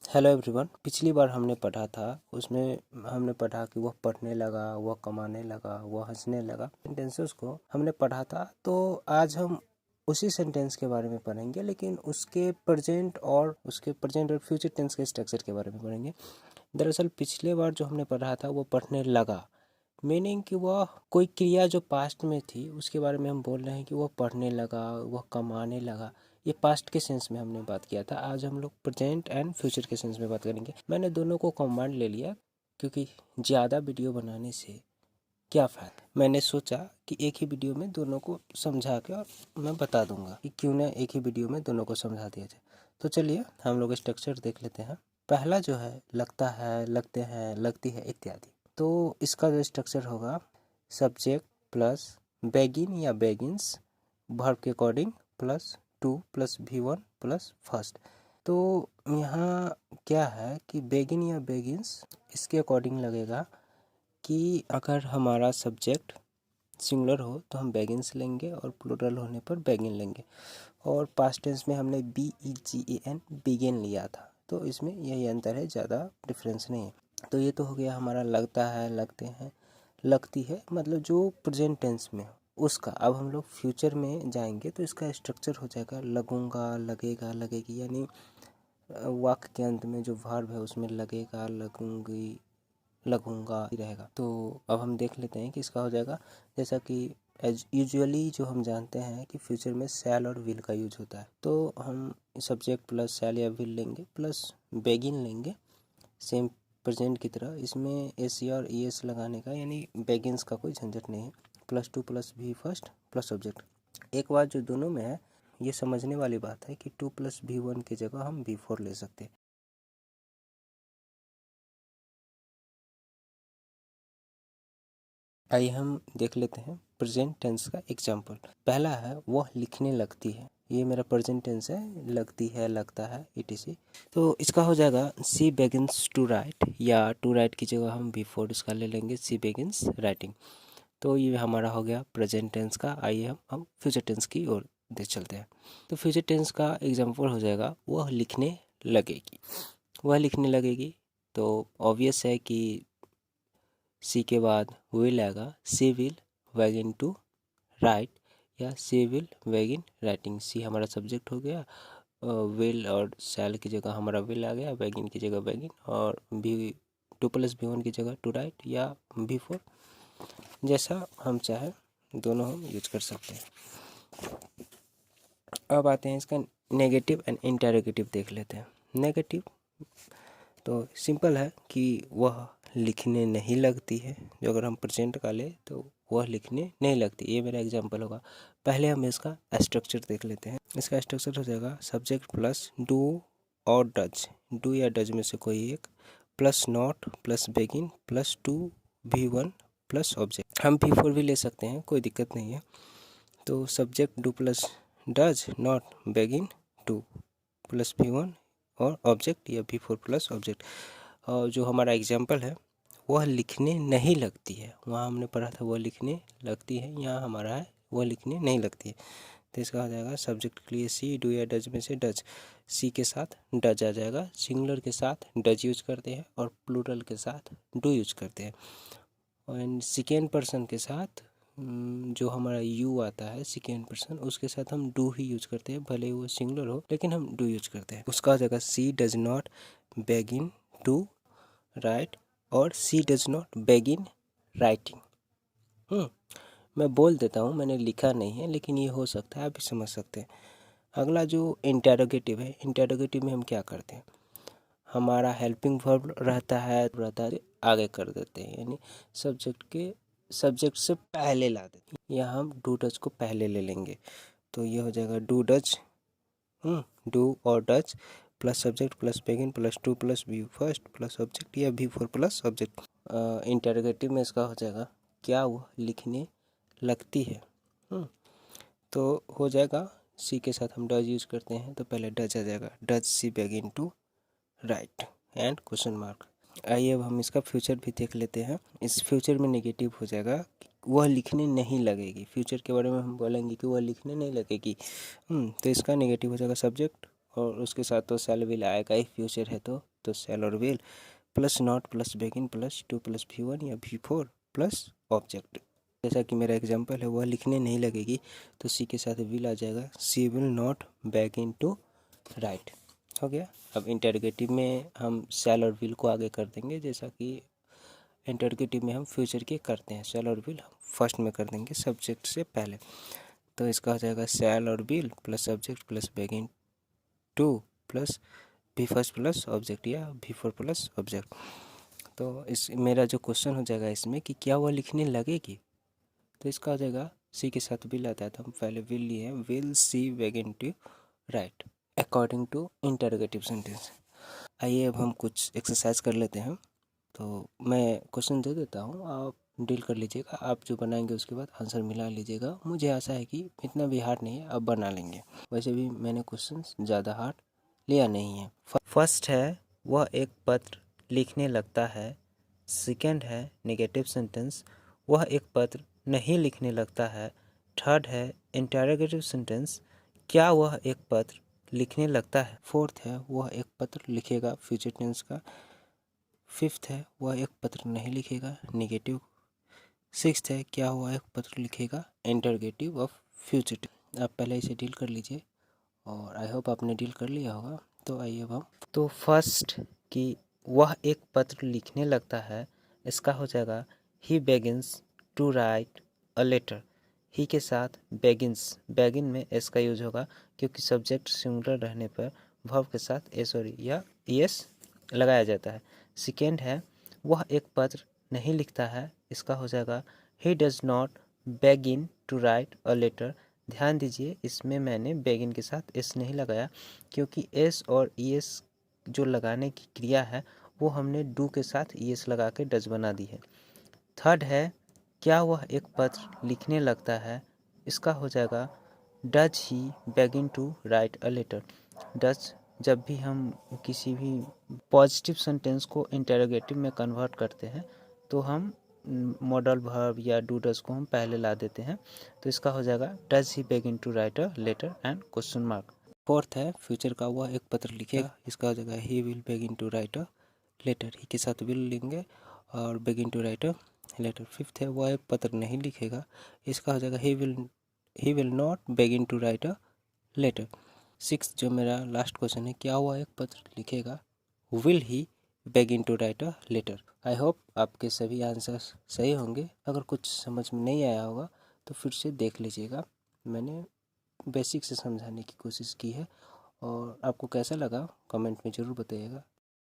Hello everyone. पिछली बार हमने पढ़ा था, उसमें हमने पढ़ा कि वह पढ़ने लगा, वह कमाने लगा, वह हंसने लगा। सेंटेंसेस को हमने पढ़ा था। तो आज हम उसी सेंटेंस के बारे में पढ़ेंगे, लेकिन उसके प्रेजेंट और फ्यूचर टेंस के स्ट्रक्चर के बारे में पढ़ेंगे। दरअसल पिछले बार जो हमने पढ़ा था वो पढ़ने लगा, मीनिंग कि वह कोई क्रिया जो पास्ट में थी उसके बारे में हम बोल रहे हैं कि वह पढ़ने लगा, वह कमाने लगा। ये पास्ट के सेंस में हमने बात किया था। आज हम लोग प्रेजेंट एंड फ्यूचर के सेंस में बात करेंगे। मैंने दोनों को कमांड ले लिया क्योंकि ज़्यादा वीडियो बनाने से क्या फ़ायदा। मैंने सोचा कि एक ही वीडियो में दोनों को समझा के और मैं बता दूंगा कि क्यों ना एक ही वीडियो में दोनों को समझा दिया जाए। तो चलिए हम लोग स्ट्रक्चर देख लेते हैं। पहला जो है लगता है, लगते हैं, लगती है इत्यादि। तो इसका जो स्ट्रक्चर होगा सब्जेक्ट प्लस बेगिन या बेगिन्स वर्ब के according plus two plus V1 plus first. तो यहाँ क्या है कि बेगिन या बेगिन्स इसके अकॉर्डिंग लगेगा कि अगर हमारा सब्जेक्ट सिंगुलर हो तो हम बेगिन्स लेंगे और प्लूरल होने पर बेगिन लेंगे। और पास्ट टेंस में हमने BEGAN बिगिन लिया था। तो इसमें यही अंतर है, ज़्यादा डिफरेंस नहीं है। तो ये तो हो गया हमारा लगता है, लगते हैं, लगती है, मतलब जो प्रेजेंट टेंस में हो उसका। अब हम लोग फ्यूचर में जाएंगे तो इसका स्ट्रक्चर हो जाएगा लगूंगा, लगेगा, लगेगी। यानी वाक्य के अंत में जो वर्ब है उसमें लगेगा, लगूंगी, लगूंगा रहेगा। तो अब हम देख लेते हैं कि इसका हो जाएगा जैसा कि एज यूजुअली जो हम जानते हैं कि फ्यूचर में शैल और विल का यूज होता है। तो हम सब्जेक्ट प्लस शैल या विल लेंगे प्लस बेगिन लेंगे, सेम प्रेजेंट की तरह। इसमें एस और ES लगाने का, यानी बेगिन्स का कोई झंझट नहीं है। Plus two plus V first plus subject. एक बात जो दोनों में है, ये समझने वाली बात है कि 2 प्लस V1 की जगह हम V4 ले सकते हैं। आइए हम देख लेते हैं प्रेजेंट टेंस का एग्जाम्पल। पहला है वह लिखने लगती है। ये मेरा प्रेजेंट टेंस है, लगती है, लगता है, etc। तो इसका हो जाएगा सी बेगिन्स टू राइट, या टू राइट की जगह हम V4 इसका ले लेंगे, सी बेगिन्स राइटिंग। तो ये हमारा हो गया प्रेजेंट टेंस का। आइए हम फ्यूचर टेंस की ओर देख चलते हैं। तो फ्यूचर टेंस का एग्जाम्पल हो जाएगा वह लिखने लगेगी। वह लिखने लगेगी तो ऑब्वियस है कि सी के बाद विल आएगा, सी विल वेगिन टू राइट, या सी विल वेगिन राइटिंग। सी हमारा सब्जेक्ट हो गया, विल और शैल की जगह हमारा विल आ गया, वेगिन की जगह वेगिन, और भी 2 प्लस V1 की जगह टू राइट या V4, जैसा हम चाहे दोनों हम यूज कर सकते हैं। अब आते हैं इसका नेगेटिव एंड इंटरोगेटिव देख लेते हैं। नेगेटिव तो सिंपल है कि वह लिखने नहीं लगती है। जो अगर हम प्रेजेंट का ले तो वह लिखने नहीं लगती, ये मेरा एग्जांपल होगा। पहले हम इसका स्ट्रक्चर देख लेते हैं। इसका स्ट्रक्चर हो जाएगा सब्जेक्ट प्लस डू और डज, डू या डज में से कोई एक, plus not plus begin plus two V1 plus object. हम V4 भी ले सकते हैं, कोई दिक्कत नहीं है। तो subject do plus does not begin two plus V1 और ऑब्जेक्ट या V4 प्लस ऑब्जेक्ट। और जो हमारा एग्जाम्पल है वह लिखने नहीं लगती है। वहाँ हमने पढ़ा था वह लिखने लगती है, यहाँ हमारा है वह लिखने नहीं लगती है। तो इसका आ जाएगा सब्जेक्ट के लिए सी, डू या डज में से डज, सी के साथ डज आ जाएगा। सिंगुलर के साथ डज यूज करते हैं और प्लूरल के साथ डू यूज करते हैं। और सेकेंड पर्सन के साथ जो हमारा यू आता है सेकेंड पर्सन, उसके साथ हम डू ही यूज करते हैं, भले वो सिंगुलर हो लेकिन हम डू यूज करते हैं। उसका जगह she does not begin to write और she does not begin writing. मैं बोल देता हूँ, मैंने लिखा नहीं है, लेकिन ये हो सकता है आप भी समझ सकते हैं। अगला जो इंटरोगेटिव है, इंटरोगेटिव में हम क्या करते हैं, हमारा हेल्पिंग वर्ब रहता है आगे कर देते हैं, यानी सब्जेक्ट से पहले ला देते हैं। यहाँ हम डू डज को पहले ले लेंगे। तो ये हो जाएगा डू डज, डू और does plus subject plus begin plus two plus V first plus object या V4 प्लस ऑब्जेक्ट। इंटरोगेटिव में इसका हो जाएगा क्या वह लिखने लगती है। तो हो जाएगा सी के साथ हम डज यूज करते हैं, तो पहले डज आ जाएगा, does she begin to write and question mark. आइए अब हम इसका फ्यूचर भी देख लेते हैं। इस फ्यूचर में नेगेटिव हो जाएगा वह लिखने नहीं लगेगी। फ्यूचर के बारे में हम बोलेंगे कि वह लिखने नहीं लगेगी। तो इसका नेगेटिव हो जाएगा सब्जेक्ट और उसके साथ तो शैल विल आएगा ही, फ्यूचर है तो तो शैल और will plus not plus begin plus two plus V1 या V4 प्लस ऑब्जेक्ट। जैसा कि मेरा एग्जांपल है वह लिखने नहीं लगेगी, तो सी के साथ विल आ जाएगा, she will not begin to write. हो गया। अब इंटरगेटिव में हम शैल और विल को आगे कर देंगे, जैसा कि इंटरगेटिव में हम फ्यूचर के करते हैं। शैल और विल फर्स्ट में कर देंगे सब्जेक्ट से पहले, तो इसका हो जाएगा शैल और will plus subject plus begin two plus V first plus object या V4 प्लस ऑब्जेक्ट। तो इस मेरा जो क्वेश्चन हो जाएगा इसमें कि क्या वह लिखने लगेगी, तो इसका हो जाएगा सी के साथ विल आता है, तो हम पहले विल लिए हैं, will she begin to write according to interrogative sentence. आइए अब हम कुछ एक्सरसाइज कर लेते हैं। तो मैं क्वेश्चन दे देता हूँ, आप डील कर लीजिएगा, आप जो बनाएंगे उसके बाद आंसर मिला लीजिएगा। मुझे आशा है कि इतना भी हार्ड नहीं है, आप बना लेंगे। वैसे भी मैंने क्वेश्चन ज़्यादा हार्ड लिया नहीं है। फर्स्ट है वह एक पत्र लिखने लगता है। सेकंड है नेगेटिव सेंटेंस, वह एक पत्र नहीं लिखने लगता है। थर्ड है इंटरोगेटिव सेंटेंस, क्या वह एक पत्र लिखने लगता है। फोर्थ है वह एक पत्र लिखेगा, फ्यूचर टेंस का। फिफ्थ है वह एक पत्र नहीं लिखेगा, नेगेटिव। सिक्स्थ है क्या वह एक पत्र लिखेगा, इंटरोगेटिव ऑफ फ्यूचर टेंस। आप पहले इसे डील कर लीजिए और आई होप आपने डील कर लिया होगा। तो आइए अब हम तो फर्स्ट कि वह एक पत्र लिखने लगता है, इसका हो जाएगा ही बेगिन्स to write a letter. He के साथ बेगिन्स, बेगिन में एस का यूज होगा क्योंकि सब्जेक्ट सिंगुलर रहने पर वर्ब के साथ एस और या एस लगाया जाता है। सेकेंड है वह एक पत्र नहीं लिखता है, इसका हो जाएगा he does not begin to write a letter. ध्यान दीजिए इसमें मैंने बेगिन के साथ एस नहीं लगाया क्योंकि एस और एस जो लगाने की क्रिया है वो हमने डू के साथ एस लगा के डज बना दी है। थर्ड है क्या वह एक पत्र लिखने लगता है, इसका हो जाएगा does he begin to write a letter. Does जब भी हम किसी भी पॉजिटिव सेंटेंस को इंटरोगेटिव में कन्वर्ट करते हैं तो हम मॉडल वर्ब या डू डज को हम पहले ला देते हैं, तो इसका हो जाएगा does he begin to write a letter and question mark. Fourth है फ्यूचर का वह एक पत्र लिखेगा, इसका हो जाएगा he will begin to write a letter. He के साथ विल लेंगे और begin to write a letter. Fifth है वह एक पत्र नहीं लिखेगा, इसका हो जाएगा he will not begin to write a letter. Six जो मेरा लास्ट क्वेश्चन है क्या वह एक पत्र लिखेगा, will he begin to write a letter. I hope आपके सभी आंसर्स सही होंगे। अगर कुछ समझ में नहीं आया होगा तो फिर से देख लीजिएगा, मैंने बेसिक से समझाने की कोशिश की है। और आपको कैसा लगा कमेंट में ज़रूर बताइएगा।